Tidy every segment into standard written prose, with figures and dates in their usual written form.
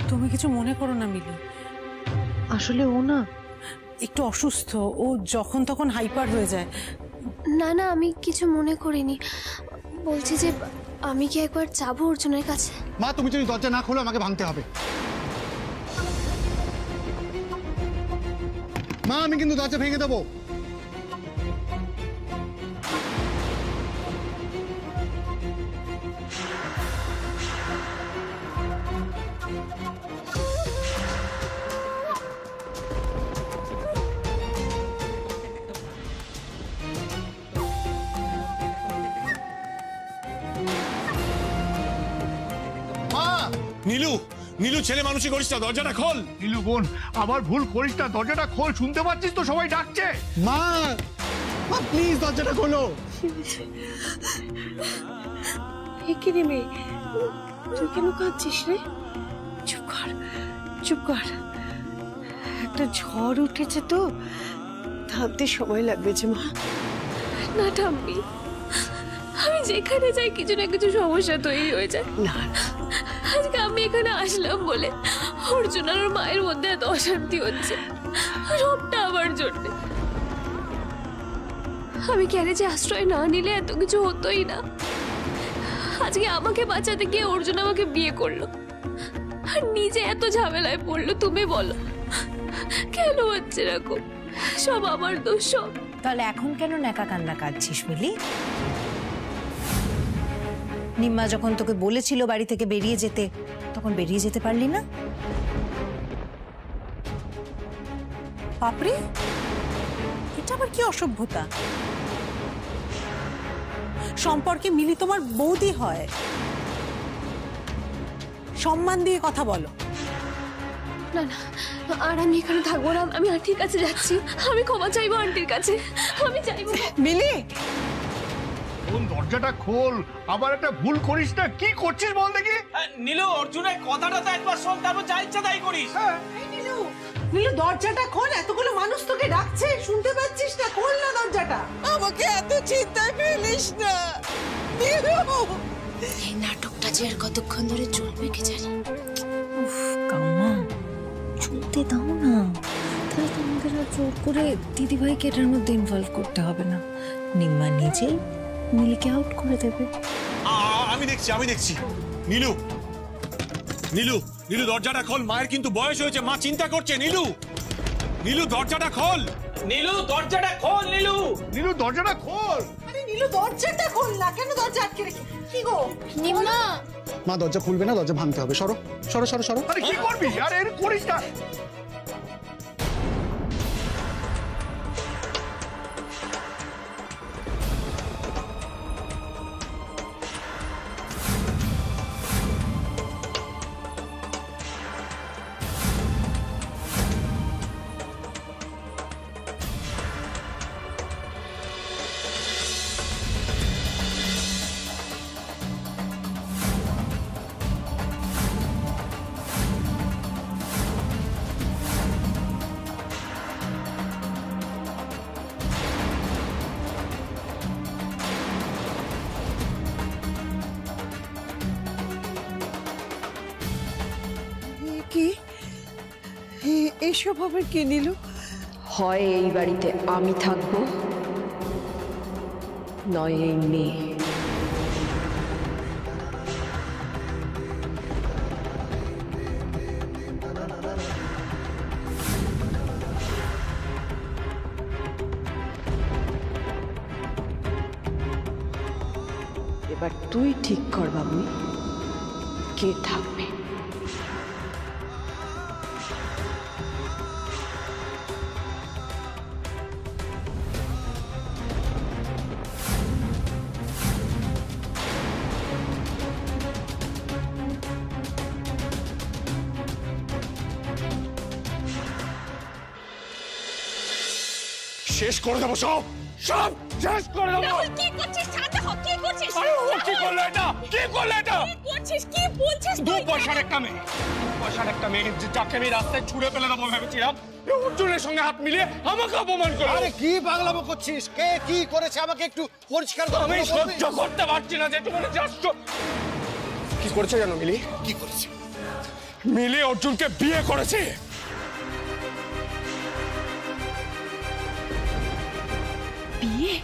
তুমি কিছু মনে করো না মিলি, আসলে ও না একটু অসুস্থ, ও যখন তখন হাইপার হয়ে যায়। না না, আমি কিছু মনে করিনি। বলছি যে আমি কি একবার যাবো অর্জুনের কাছে? মা তুমি যদি দরজা না খোলো আমাকে ভাঙতে হবে। মা আমি কিন্তু দরজা ভেঙে দেবো। নীলু, নীলু ছেলে মানুষই করিস না, দরজাটা খোল। নীলু বোন, আবার ভুল করিস না, দরজাটা খোল। শুনতে পাচ্ছিস তো সবাই ডাকছে। মা মা প্লিজ দরজাটা খোলো। কি রে মেয়ে, তুই কেন কাঁদছিস রে? চুপ কর, চুপ কর। একটা ঝড় উঠেছে তো, থামতে সময় লাগবে যে মা। না ঠাম্মি, আমি যেখানে যাই কিছু না কিছু সমস্যা তৈরি হয়ে যায়। না আজকে আমি এখানে আসলাম বলে অর্জুন আর ওর মায়ের মধ্যে এত অশান্তি হচ্ছে, সবটা আমার জন্য। আমি গ্যারেজে আশ্রয় না নিলে এত কিছু হতোই না। আজকে আমাকে বাঁচাতে গিয়ে অর্জুন আমাকে বিয়ে করলো আর নিজে এত ঝামেলায় পড়লো। তুমি বলো কেন হচ্ছে এরকম? সব আমার দোষ সব। তাহলে এখন কেন ন্যাকা কান্না কাঁদছিস মিলি? নিম্মা যখন তোকে বলেছিল বাড়ি থেকে বেরিয়ে যেতে, তখন বেরিয়ে যেতে পারলি না? বাপরে, এটা আবার কি অসভ্যতা? সম্পর্কে মিলি তোমার বৌদি হয়, সম্মান দিয়ে কথা বলো। না না, আর আমি এখানে থাকবো না। আমি আন্টির কাছে যাচ্ছি, আমি ক্ষমা চাইবো আন্টির কাছে, আমি চাইবো। মিলি, বোন দরজাটা খোল, আবার একটা ভুল করিস না। কি করছিস বল দেখি। নীলু, অর্জুনের কথাটা তো একবার শোন, তারপর যা ইচ্ছা তাই করিস। নীলু, দরজাটা খোল, এতগুলো মানুষ তোকে ডাকছে, শুনতে পাচ্ছিস না? খোল না দরজাটা। আমাকে এত চিন্তায় ফেলিস না নীলু। এই নাটকটা যে আর কতক্ষণ ধরে চলবে কে জানে। উফ কাম্মা, চলতে দাও না, তাহলে তো আমাদের আর জোর করে দিদিভাইকে এটার মধ্যে ইনভলভ করতে হবে না। নিম্মা নিজেই মিলিকে আউট করে দেবে। আমি দেখছি। নীলু, নীলু, নীলু দরজাটা খোল। মায়ের কিন্তু বয়স হয়েছে, মা চিন্তা করছে। নীলু, নীলু দরজাটা খোল। নীলু, দরজাটা খোল। নীলু, নীলু দরজাটা খোল। আরে নীলু, দরজাটা খোল না, কেন দরজা আটকে রেখে? কি গো নিম্মা, মা দরজা খুলবে না, দরজা ভাঙতে হবে। সরো সরো সরো সরো। আরে কি করবি? আরে এর করিস না। কি এসব আবার কি নীলু? হয় এই বাড়িতে আমি থাকবো, নয় এই মেয়ে। এবার তুই ঠিক কর বাবু, কে থাকবে। শেষ করে দেবো সব, সব শেষ করে দেবো। কি করছিস? শান্ত হ, কি করছিস? আরে ও কি করলো এটা? কি করলো এটা? কি করছিস? কি বলছিস? দু পয়সার একটা মেয়ে, যাকে আমি রাস্তায় ছুড়ে ফেলে দেবো ভেবেছিলাম, অর্জুনের সঙ্গে হাত মিলিয়ে আমাকে অপমান করলো। আরে কি পাগলামো করছিস? কে কি করেছে আমাকে একটু পরিষ্কার করে আমি বলবি? সহ্য করতে পারছি না যে তুমি যাচ্ছ। কি করেছে জানো মিলি? কি করেছে? মিলি অর্জুনকে বিয়ে করেছে। বিয়ে?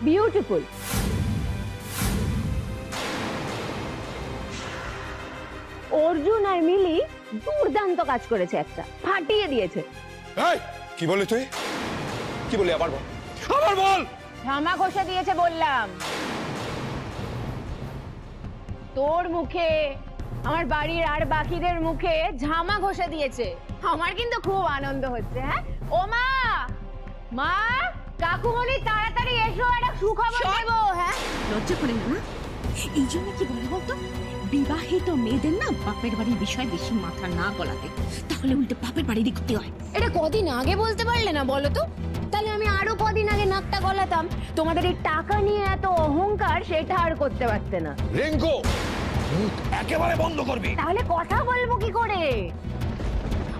বিউটিফুল। অর্জুন আর মিলি দুর্দান্ত কাজ করেছে, একটা ফাটিয়ে দিয়েছে। এই কি বলে তুই? কি বলি আবার বল, আবার বল। ঝামা ঘষে দিয়েছে বললাম। তোর মুখে, আমার বাড়ির আর বাকিদের মুখে ঝামা ঘষে দিয়েছে। আমার কিন্তু খুব আনন্দ হচ্ছে। হ্যাঁ ও মা, মা, কাকুমণি তাড়াতাড়ি এসো, একটা সুখবর দেবো। হ্যাঁ লজ্জা করে না? এই জন্য কি বলে বলতো, বিবাহিত মেয়েদের না বাপের বাড়ির বিষয় বেশি মাথা না গলাতে, তাহলে উল্টে বাপের বাড়ি দিকতে হয়। এটা কদিন আগে বলতে পারলে না বলো তো? তাহলে আমি আরো কদিন আগে নাকটা গলাতাম। তোমাদের এই টাকা নিয়ে এত অহংকার, সেটা আর করতে পারতে না। রিঙ্কু, মুখ একেবারে বন্ধ করবি। তাহলে কথা বলবো কি করে?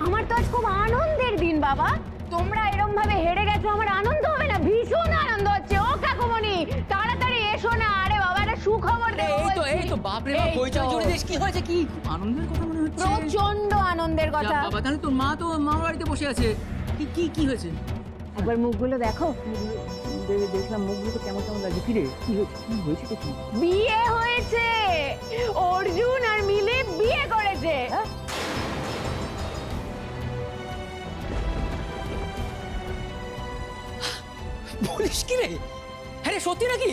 আমার তো আজ খুব আনন্দের দিন বাবা। তোমরা এরকম ভাবে হেরে গেছো, আমার আনন্দ হবে না? ভীষণ আনন্দ হচ্ছে। ও কাকুমণি তাড়াতাড়ি এসো না। আরে বাবা, একটা সুখবর দেবো। এই তো বাপ রে বাপ, হইচই জুড়ে দিস। কি হয়েছে? কি আনন্দের কথা মনে হচ্ছে? প্রচন্ড আনন্দের কথা। বাবা, তাহলে তোর মা তো মামার বাড়িতে বসে আছে। কি কি কি হয়েছে? একবার মুখগুলো দেখো। দেখলাম মুখগুলো তো কেমন কেমন লাগছে। কি রে, কি হয়েছে? কি বিয়ে হয়েছে, অর্জুন আর মিলি বিয়ে করেছে। বলিস কি রে? হ্যাঁ রে, সত্যি নাকি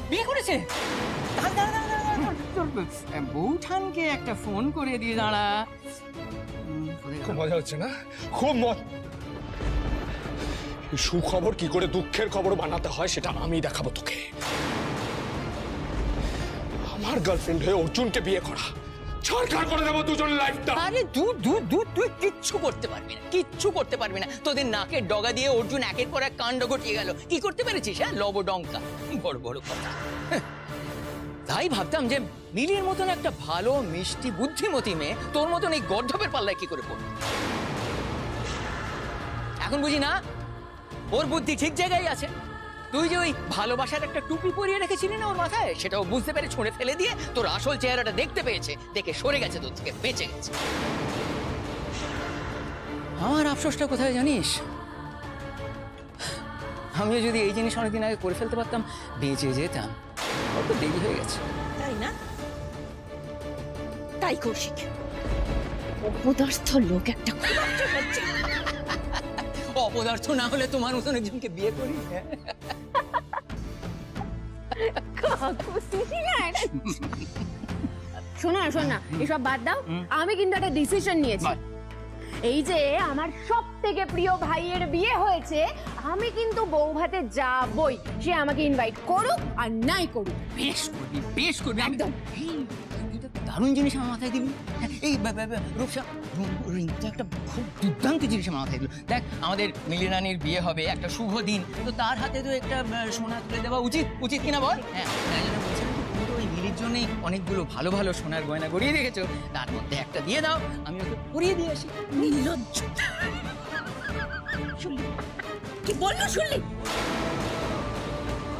বিয়ে করেছে? বউঠানকে একটা ফোন করে দিয়ে দাঁড়া। খুব মজা হচ্ছে না? খুব সুখবর কি করে দুঃখের খবর বানাতে হয় সেটা আমি দেখাবো তোকে। আমার গার্লফ্রেন্ড হয়ে অর্জুনকে বিয়ে করা, ছাড়খাড় করে দেবো দুজনের লাইফটা। আরে তুই কিচ্ছু করতে পারবি না, কিচ্ছু করতে পারবি না। তোদের নাকের ডগা দিয়ে অর্জুন একের পর এক কাণ্ড ঘটিয়ে গেল। কি করতে পেরেছিস? হ্যাঁ, লবডঙ্কা, বড় বড় কথা। তাই ভাবতাম যে মিলির মতন একটা ভালো মিষ্টি বুদ্ধিমতী মেয়ে তোর মতন এই গর্ধপের পাল্লায় কি করে পড়বে। এখন বুঝি না ওর বুদ্ধি ঠিক জায়গায় আছে। তুই যে ওই ভালোবাসার একটা টুপি পরিয়ে রেখেছিলি না ওর মাথায়, সেটাও বুঝতে পেরে ছুঁড়ে ফেলে দিয়ে তোর আসল চেহারাটা দেখতে পেয়েছে, দেখে সরে গেছে, তোর থেকে বেঁচে গেছে। আমার আফসোসটা কোথায় জানিস? আমিও যদি এই জিনিস অনেকদিন আগে করে ফেলতে পারতাম, বেঁচে যেতাম। অত দেরি হয়ে গেছে, তাই না? তাই কৌশিক, অপদার্থ লোক একটা। অপদার্থ না হলে তোমার মতন একজনকে বিয়ে করি? শোনা শোনা, এসব বাদ দাও। আমি কিন্তু একটা ডিসিশন নিয়েছি। এই যে আমার সব থেকে প্রিয় ভাইয়ের বিয়ে হয়েছে, আমি কিন্তু বউ ভাতে যাবই। সে আমাকে ইনভাইট করুক আর নাই করুক। বেশ করবি একদম। দারুণ জিনিস আমার মাথায় দিবি। এই রূপসা, রিঙ্কুটা একটা খুব দুর্দান্ত জিনিস আমার মাথায় দিল। দেখ, আমাদের মিলি রানীর বিয়ে হবে, একটা শুভ দিন, তো তার হাতে তো একটা সোনা তুলে দেওয়া উচিত কিনা বল? হ্যাঁ, তাই জন্য বলছিলাম তুমি তো ওই মিলির জন্যই অনেকগুলো ভালো ভালো সোনার গয়না গড়িয়ে রেখেছো, তার মধ্যে একটা দিয়ে দাও, আমি ওকে পরিয়ে দিয়ে আসি। নির্লজ্জ! শুনলি কি বললো? শুনলি?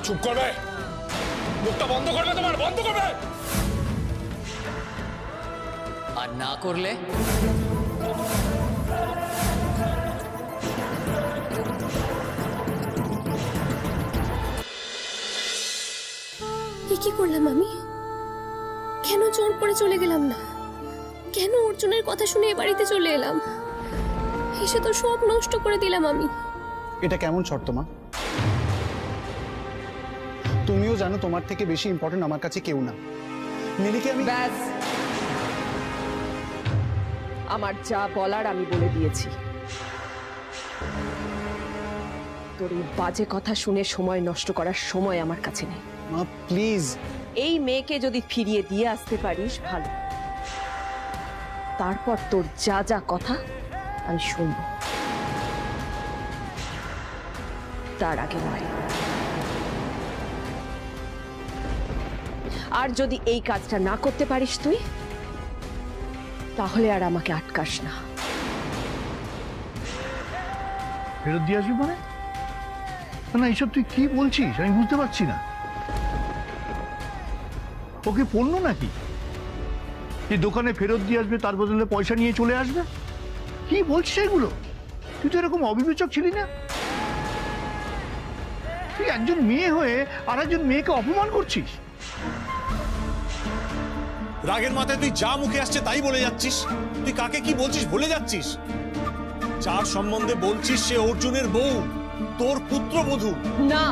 চুপ করবে, মুখটা বন্ধ করবে, তোমার বন্ধ করবে। আর না করলে কি করলাম আমি? কেন জোর করে চলে গেলাম না? কেন অর্জুনের কথা শুনে এ বাড়িতে চলে এলাম? এসে তো সব নষ্ট করে দিলাম আমি। এটা কেমন শর্ত মা? তুমিও জানো তোমার থেকে বেশি ইম্পর্টেন্ট আমার কাছে কেউ না। মিলিকে আমি ব্যাস, আমার যা বলার আমি বলে দিয়েছি। তোর এই বাজে কথা শুনে সময় নষ্ট করার সময় আমার কাছে নেই। মা প্লিজ, এই মেয়েকে যদি ফিরিয়ে দিয়ে আসতে পারিস ভালো, তারপর তোর যা যা কথা আমি শুনব, তার আগে নয়। আর যদি এই কাজটা না করতে পারিস তুই, তাহলে আর আমাকে আটকাস না। ফেরত দিয়ে আসবি মানে? না এইসব তুই কি বলছিস আমি বুঝতে পারছি না। ওকে পণ্য নাকি যে দোকানে ফেরত দিয়ে আসবে তার বদলে পয়সা নিয়ে চলে আসবে? কি বলছিস এগুলো? তুই তো এরকম অবিবেচক ছিলি না। তুই একজন মেয়ে হয়ে আর একজন মেয়েকে অপমান করছিস। রাগের মাথায় তুই যা মুখে আসছে তাই বলে যাচ্ছিস। তুই কাকে কি বলছিস ভুলে যাচ্ছিস। যার সম্বন্ধে বলছিস সে অর্জুনের বউ, তোর পুত্রবধূ। না,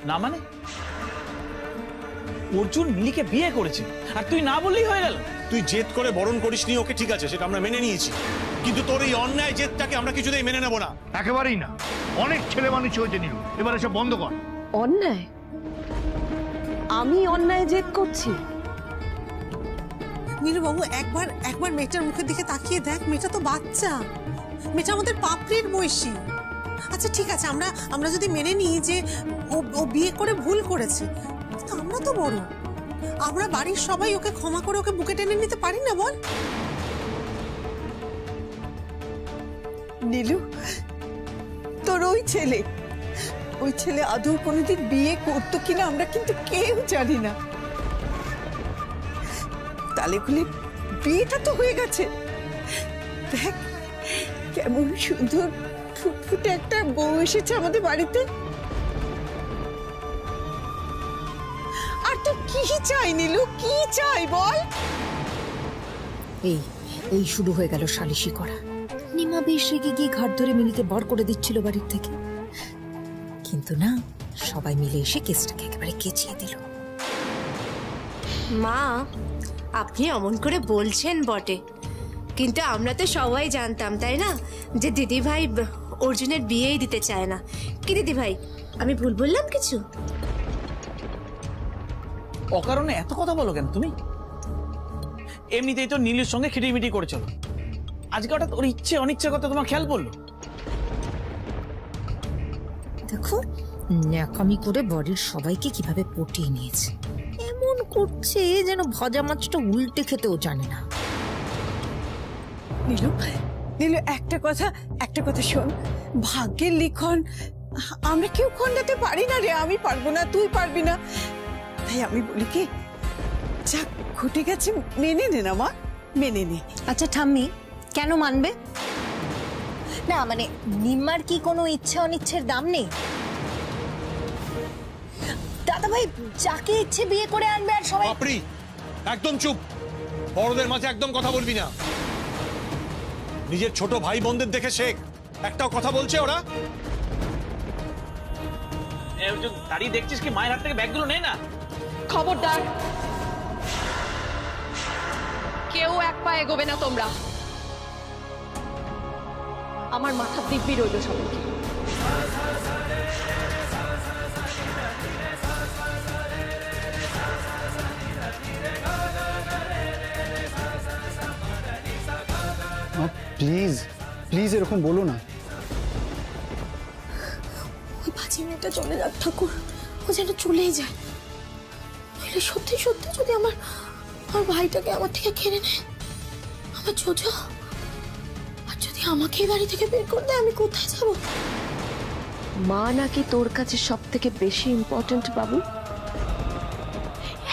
না মানে অর্জুন মিলিকে বিয়ে করেছে আর তুই না বললেই হয়ে গেল? তুই জেদ করে বরণ করিসনি ওকে, ঠিক আছে, সেটা আমরা মেনে নিয়েছি, কিন্তু তোর এই অন্যায় জেদটাকে আমরা কিছুতেই মেনে নেব না। একেবারেই না। অনেক ছেলে মানুষ হয়েছে নীলু, এবার এসব বন্ধ কর। অন্যায়? আমি অন্যায় জেদ করছি? নীলুবাবু একবার মেয়েটার মুখের দিকে তাকিয়ে দেখ, মেয়েটা তো বাচ্চা, মেয়েটা আমাদের পাপড়ির বয়সী। আচ্ছা ঠিক আছে, আমরা যদি মেনে নিই যে ও বিয়ে করে ভুল করেছে, তো আমরা তো বড়, আমরা বাড়ির সবাই ওকে ক্ষমা করে ওকে বুকে টেনে নিতে পারি না? বল নীলু, তোর ওই ছেলে আদৌ কোনোদিন বিয়ে করতো কিনা আমরা কিন্তু কেউ জানি না। তালে খুলে বিয়েটা তো হয়ে গেছে। দেখ কেমন সুন্দর ফুটফুটে একটা বউ এসেছে আমাদের বাড়িতে। আর তো কি চাই নীলু, কি চাই বল? এই শুরু হয়ে গেল সালিশি করা। নিমা বেশ রেগে গিয়ে ঘাট ধরে মিলিকে বার করে দিচ্ছিল বাড়ির থেকে, কিন্তু না, সবাই মিলে এসে কেসটাকে একেবারে কেচিয়ে দিল। মা, আপনি অমন করে বলছেন বটে, কিন্তু আমরা তো সবাই জানতাম, তাই না, যে দিদি ভাই অর্জুনের বিয়েই দিতে চায় না। কি দিদি ভাই, আমি ভুল বললাম কিছু? অকারণে এত কথা বলো কেন তুমি? এমনিতেই তো নীলের সঙ্গে খিটিমিটি করে চলো, আজকে হঠাৎ ওর ইচ্ছে অনিচ্ছের কথা তোমার খেয়াল পড়লো? দেখো ন্যাকামি করে বাড়ির সবাইকে কিভাবে পটিয়ে নিয়েছে। এমন করছে যেন ভাজা মাছটা উল্টে খেতেও জানে না। নীলু একটা কথা শোন, ভাগ্যের লিখন আমরা কেউ খণ্ডাতে পারি না রে। আমি পারবো না, তুই পারবি না, তাই আমি বলি কি, যা ঘটে গেছে মেনে নে না মা, মেনে নে। আচ্ছা ঠাম্মি, কেন মানবে না? মানে নিম্মার কি কোনো ইচ্ছে অনিচ্ছের দাম নেই? দাদা ভাই যাকে ইচ্ছে বিয়ে করে আনবে আর সবাই। বাপরি, একদম চুপ। বড়দের মাঝে একদম কথা বলবি না। নিজের ছোট ভাই বোনদের দেখে শেখ, একটাও কথা বলছে ওরা? দাঁড়িয়ে দেখছিস কি, মায়ের হাত থেকে ব্যাগগুলো নেই না। খবরদার, কেউ এক পা এগোবে না তোমরা। আমার মাথা দিব্যি রইল সবাইকে। প্লিজ প্লিজ এরকম বলো না। ওই বাজে মেয়েটা চলে যাক ঠাকুর, ও যেন চলেই যায়। নইলে সত্যি সত্যি যদি আমার ভাইটাকে আমার থেকে কেড়ে নেয়, আমার জোজো, আর যদি আমাকে বাড়ি থেকে বের করে দেয়, আমি কোথায় যাব? মা নাকি তোর কাছে সব থেকে বেশি ইম্পর্টেন্ট বাবু?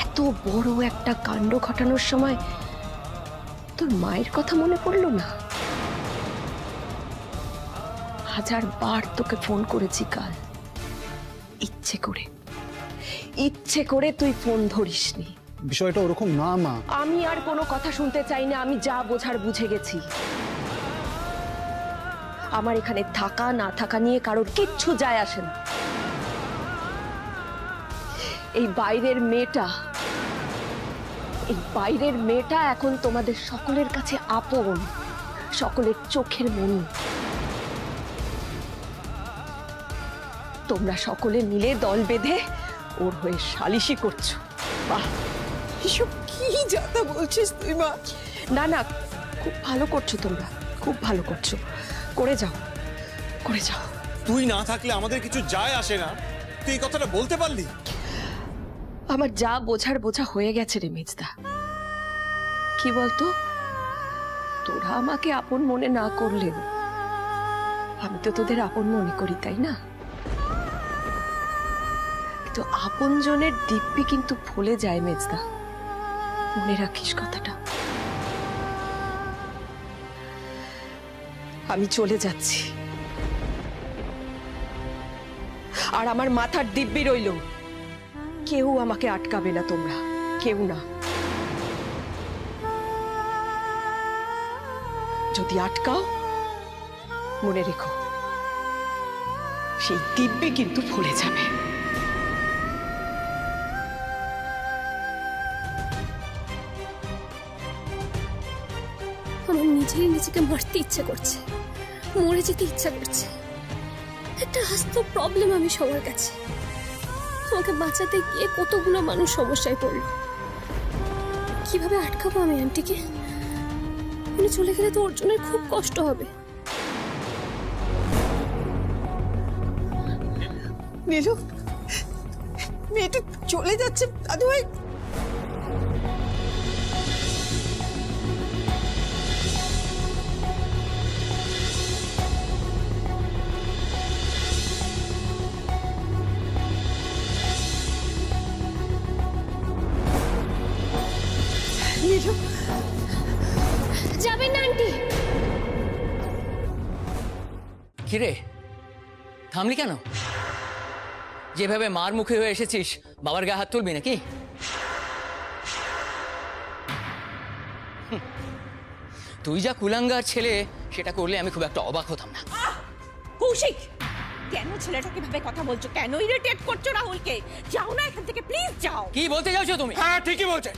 এত বড় একটা কাণ্ড ঘটানোর সময় তোর মায়ের কথা মনে পড়লো না? 1000 বার তোকে ফোন করেছি কাল, ইচ্ছে করে তুই ফোন ধরিসনি। বিষয়টা ওরকম না মা। আমি আর কোনো কথা শুনতে চাই না, আমি যা বোঝার বুঝে গেছি। আমার এখানে থাকা না থাকা নিয়ে কারোর কিচ্ছু যায় আসে না। এই বাইরের মেয়েটা এখন তোমাদের সকলের কাছে আপন, সকলের চোখের মনি। তোমরা সকলে মিলে দল বেঁধে ওর হয়ে সালিশি করছো। বাহ, এসব কি যাতা বলছিস তুই মা? না না, খুব ভালো করছো তোমরা, খুব ভালো করছো। করে যাও। তুই না থাকলে আমাদের কিছু যায় আসে না, তুই এই কথাটা বলতে পারলি? আমার যা বোঝা হয়ে গেছে রে মেজদা। কি বলতো, তোরা আমাকে আপন মনে না করলেও আমি তো তোদের আপন মনে করি, তাই না? তো আপন জনের দিব্যি কিন্তু ভুলে যায় মেজদা, মনে রাখিস কথাটা। আমি চলে যাচ্ছি, আর আমার মাথার দিব্যি রইল, কেউ আমাকে আটকাবে না, তোমরা কেউ না। যদি আটকাও, মনে রেখো সেই দিব্যি কিন্তু ভুলে যাবে। আমার নিজেরই নিজেকে মারতে ইচ্ছা করছে, মরে যেতে ইচ্ছা করছে। একটা আস্ত প্রবলেম আমি সবার কাছে। আমাকে বাঁচাতে গিয়ে কতগুলো মানুষ সমস্যায় পড়লো। কিভাবে আটকাবো আমি আন্টিকে? উনি চলে গেলে তো অর্জুনের খুব কষ্ট হবে। নীলু, মেয়েটা চলে যাচ্ছে দাদু ভাই। নীলু, যাবেন না আন্টি? কিরে থামলি কেন? যেভাবে মার মুখে হয়ে এসেছিস, বাবার গায়ে হাত তুলবি নাকি? তুই যা কুলাঙ্গার ছেলে, সেটা করলে আমি খুব একটা অবাক হতাম না। কৌশিক, কেন ছেলেটাকে ভাবে কথা বলছো? কেন ইরিটেট করছো রাহুলকে? যাও না এখান থেকে, প্লিজ যাও। কি বলতে যাচ্ছ তুমি? হ্যাঁ ঠিকই বলছে।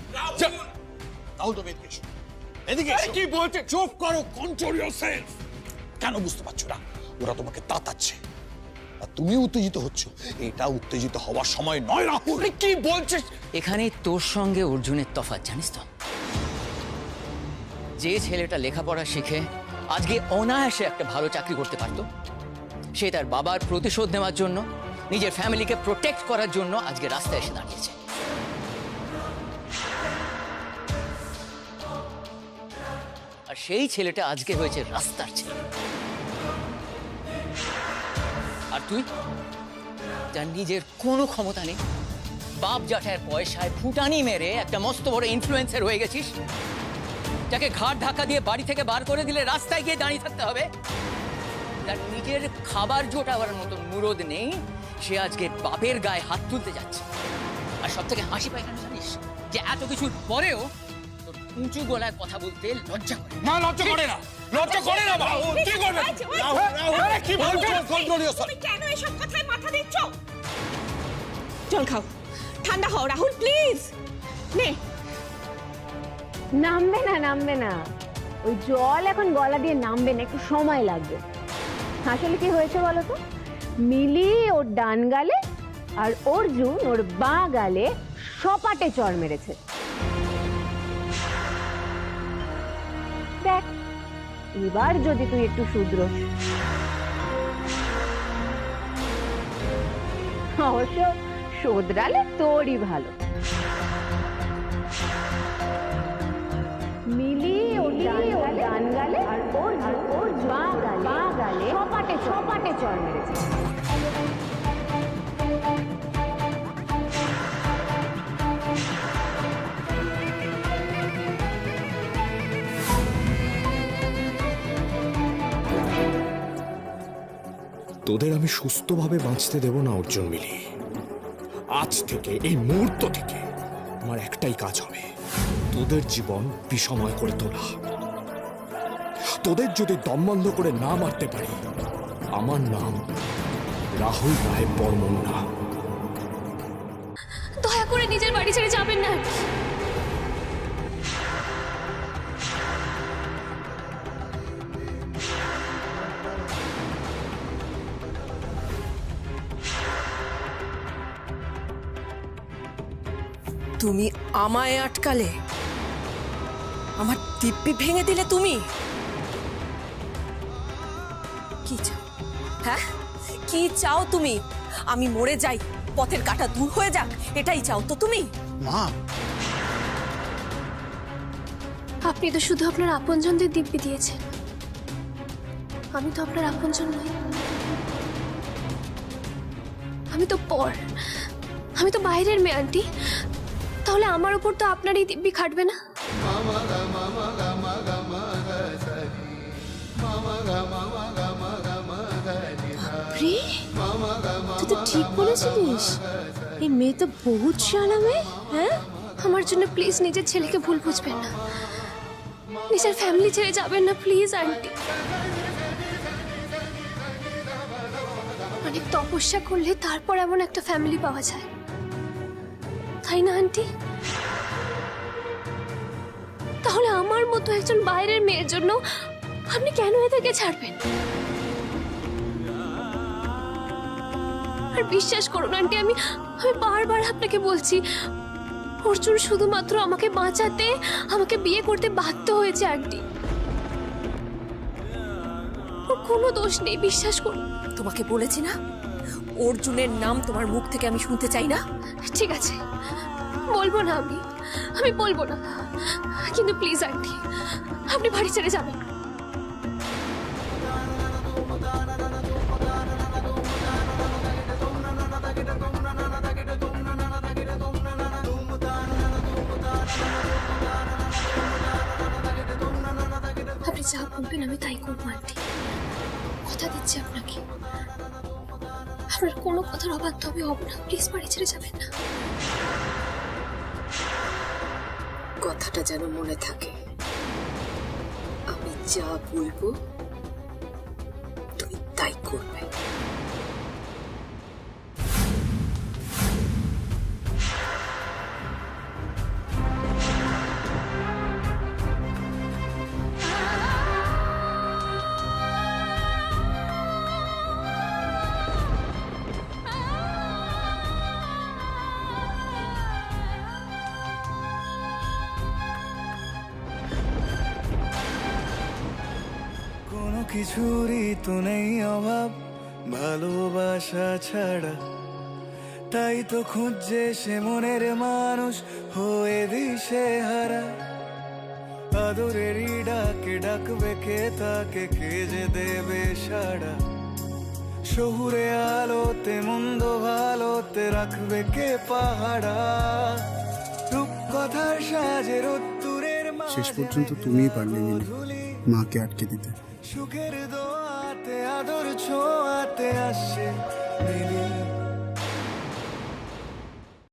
রাহুল, তুমি এদিকে এসো। এদিকে এসো। কি বলছে? চুপ করো, কন্ট্রোল ইয়োরসেলফ। কেন বুঝতে পারছো না? ওরা তোমাকে তাতাচ্ছে আর তুমি উত্তেজিত হচ্ছ। এটা উত্তেজিত হওয়ার সময় নয় রাহুল। কি বলছিস? এখানে তোর সঙ্গে অর্জুনের তফাৎ জানিস তো? যে ছেলেটা লেখাপড়া শিখে আজকে অনায়াসে একটা ভালো চাকরি করতে পারতো, সে তার বাবার প্রতিশোধ নেওয়ার জন্য, নিজের ফ্যামিলিকে প্রোটেক্ট করার জন্য আজকে রাস্তায় এসে দাঁড়িয়েছে। আর সেই ছেলেটা আজকে হয়েছে রাস্তার ছেলে। আর তুই, যার নিজের কোনো ক্ষমতা নেই, বাপ জ্যাঠার পয়সায় ফুটানি মেরে একটা মস্ত বড় ইনফ্লুয়েন্সার হয়ে গেছিস, যাকে ঘাট ধাক্কা দিয়ে বাড়ি থেকে বার করে দিলে রাস্তায় গিয়ে দাঁড়িয়ে থাকতে হবে, যার নিজের খাবার জোটাবার মতন মুরদ নেই, সে আজকে বাপের গায়ে হাত তুলতে যাচ্ছে। আর সব থেকে হাসি পায় কেন জানিস? যে এত কিছুর পরেও তোর উঁচু গলায় কথা বলতে লজ্জা করে না। লজ্জা করে না, লজ্জা করে না। কি করবে? কি বলছো? Control yourself. কেন এসব কথায় মাথা দিচ্ছ? জল খাও, ঠান্ডা হও রাহুল, প্লিজ। নে। নামবে না, নামবে না। ওই জল এখন গলা দিয়ে নামবে না, একটু সময় লাগবে। আসলে কি হয়েছে বলো তো? মিলি ওর ডান গালে আর অর্জুন ওর বাঁ গালে সপাটে চড় মেরেছে। দেখ, এবার যদি তুই একটু শুধরোস। অবশ্য শোধরালে তোরই ভালো। মিলি ওর ডান গালে আর ওর বাঁ গালে সপাটে চড় মেরেছে। তোদের আমি সুস্থভাবে বাঁচতে দেব না অর্জুন মিলি। আজ থেকে, এই মুহূর্ত থেকে আমার একটাই কাজ হবে, তোদের জীবন বিষময় করে তোলা। তোদের যদি দম বন্ধ করে না মারতে পারি, আমার নাম রাহুল রায় বর্মন না। দয়া করে নিজের বাড়ি ছেড়ে যাবেন না। তুমি আমায় আটকালে, আমার দিব্যি ভেঙে দিলে। তুমি কি চাও? হ্যাঁ, কি চাও তুমি? আমি মরে যাই, পথের কাঁটা দূর হয়ে যাক, এটাই চাও তো তুমি? মা, আপনি তো শুধু আপনার আপনজনদের দিব্যি দিয়েছেন, আমি তো আপনার আপনজন নই। আমি তো পর, আমি তো বাইরের মেয়ে আন্টি। তাহলে আমার উপর তো আপনার এই দিব্যি খাটবে না? তুই তো ঠিক বলেছিলিস, এই মেয়ে তো বহুত শালা মেয়ে। হ্যাঁ, আমার জন্য প্লিজ নিজের ছেলেকে ভুল বুঝবেন না, নিজের ফ্যামিলি ছেড়ে যাবেন না প্লিজ আন্টি। অনেক তপস্যা করলে তারপর এমন একটা ফ্যামিলি পাওয়া যায়, তাই না আন্টি? তাহলে আমার মতো একজন বাইরের মেয়ের জন্য আপনি কেন এদেরকে ছাড়বেন? আর বিশ্বাস করুন আন্টি, আমি বারবার আপনাকে বলছি, অর্জুন শুধুমাত্র আমাকে বাঁচাতে আমাকে বিয়ে করতে বাধ্য হয়েছে আন্টি। ওর কোনো দোষ নেই, বিশ্বাস করুন। তোমাকে বলেছি না, অর্জুনের নাম তোমার মুখ থেকে আমি শুনতে চাই না। ঠিক আছে, বলবো না, আমি বলবো না, কিন্তু প্লিজ আন্টি আপনি বাড়ি ছেড়ে যাবেন। আপনি যা বলবেন আমি তাই করবো আন্টি, কথা দিচ্ছি আপনাকে। আপনার কোনো কথার অবাধ্য আমি হব না, প্লিজ বাড়ি ছেড়ে যাবেন না। কথাটা যেন মনে থাকে, আমি যা বলবো তুমি তাই করবে। কিছুরই তো নেই অভাব ভালোবাসা ছাড়া, তাই তো খুঁজছে সে মনের মানুষ হয়ে দিশে হারা। আদরেরই ডাকে ডাকবে কে তাকে, কে যে দেবে সাড়া। শহুরে আলোতে মন্দ ভালোতে রাখবে কে পাহারা। রূপকথার সাজে রোদ্দুরের শেষ পর্যন্ত তুমিই পারলে মাকে আটকে দিতে। সুখের দোয়াতে আদর ছোঁয়াতে আসে মিলি।